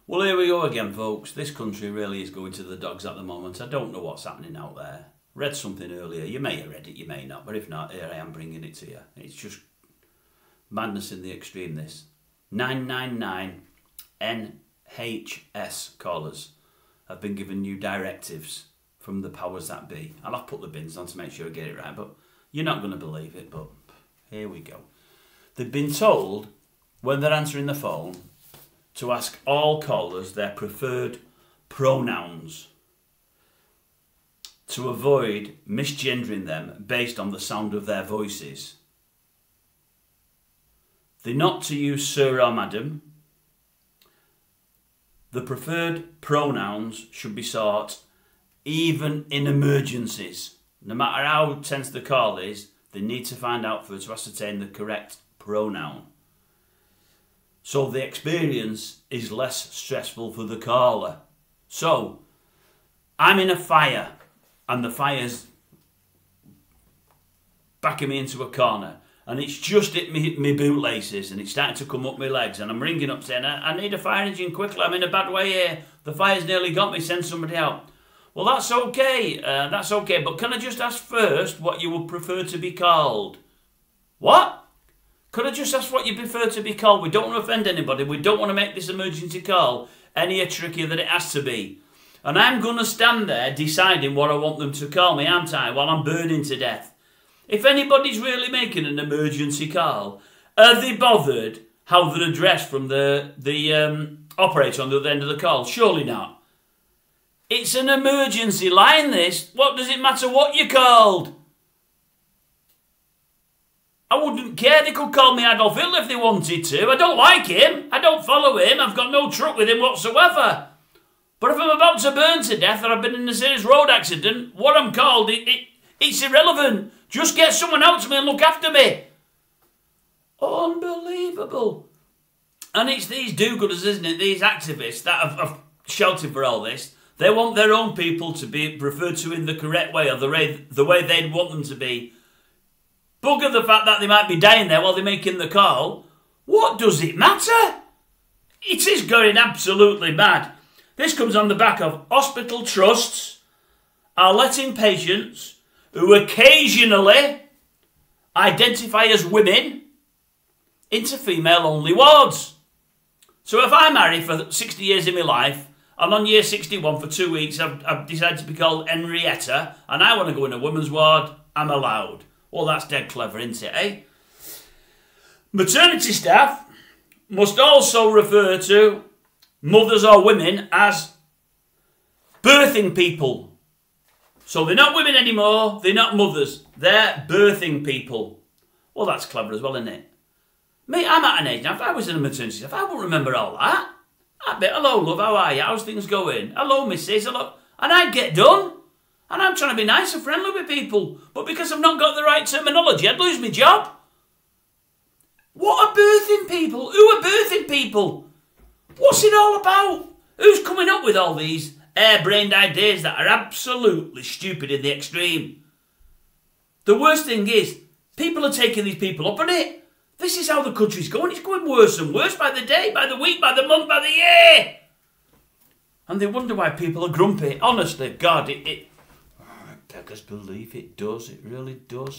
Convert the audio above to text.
Well, here we go again, folks. This country really is going to the dogs at the moment. I don't know what's happening out there. Read something earlier. You may have read it, you may not. But if not, here I am bringing it to you. It's just madness in the extreme, this. 999 NHS callers have been given new directives from the powers that be. I'll have to put the bins on to make sure I get it right, but you're not going to believe it, but here we go. They've been told, when they're answering the phone, to ask all callers their preferred pronouns to avoid misgendering them based on the sound of their voices. They're not to use sir or madam. The preferred pronouns should be sought even in emergencies. No matter how tense the call is, they need to find out first to ascertain the correct pronoun. So the experience is less stressful for the caller. So, I'm in a fire and the fire's backing me into a corner and it's just hit me bootlaces and it's starting to come up my legs and I'm ringing up saying, I need a fire engine quickly, I'm in a bad way here. The fire's nearly got me, send somebody out. Well, that's okay, but can I just ask first what you would prefer to be called? What? Could I just ask what you prefer to be called? We don't want to offend anybody. We don't want to make this emergency call any trickier than it has to be. And I'm going to stand there deciding what I want them to call me, aren't I, while I'm burning to death. If anybody's really making an emergency call, are they bothered how they're addressed from the operator on the other end of the call? Surely not. It's an emergency line, this. What does it matter what you're called? I wouldn't care, they could call me Adolf Hitler if they wanted to. I don't like him, I don't follow him, I've got no truck with him whatsoever. But if I'm about to burn to death or I've been in a serious road accident, what I'm called, it's irrelevant. Just get someone out to me and look after me. Unbelievable. And it's these do-gooders, isn't it, these activists that have shouted for all this. They want their own people to be referred to in the correct way or the way they'd want them to be. Bugger the fact that they might be dying there while they're making the call. What does it matter? It is going absolutely mad. This comes on the back of hospital trusts are letting patients who occasionally identify as women into female-only wards. So if I marry for 60 years in my life and on year 61 for 2 weeks I've decided to be called Henrietta and I want to go in a women's ward, I'm allowed. Well, that's dead clever, isn't it, eh? Maternity staff must also refer to mothers or women as birthing people. So they're not women anymore, they're not mothers, they're birthing people. Well, that's clever as well, isn't it? Mate, I'm at an age now, if I was in a maternity staff, I wouldn't remember all that. I'd be, hello, love, how are you? How's things going? Hello, missus, hello. And I'd get done. And I'm trying to be nice and friendly with people. But because I've not got the right terminology, I'd lose my job. What are birthing people? Who are birthing people? What's it all about? Who's coming up with all these harebrained ideas that are absolutely stupid in the extreme? The worst thing is, people are taking these people up on it. This is how the country's going. It's going worse and worse by the day, by the week, by the month, by the year. And they wonder why people are grumpy. Honestly, God, it beggars belief, it does. It really does.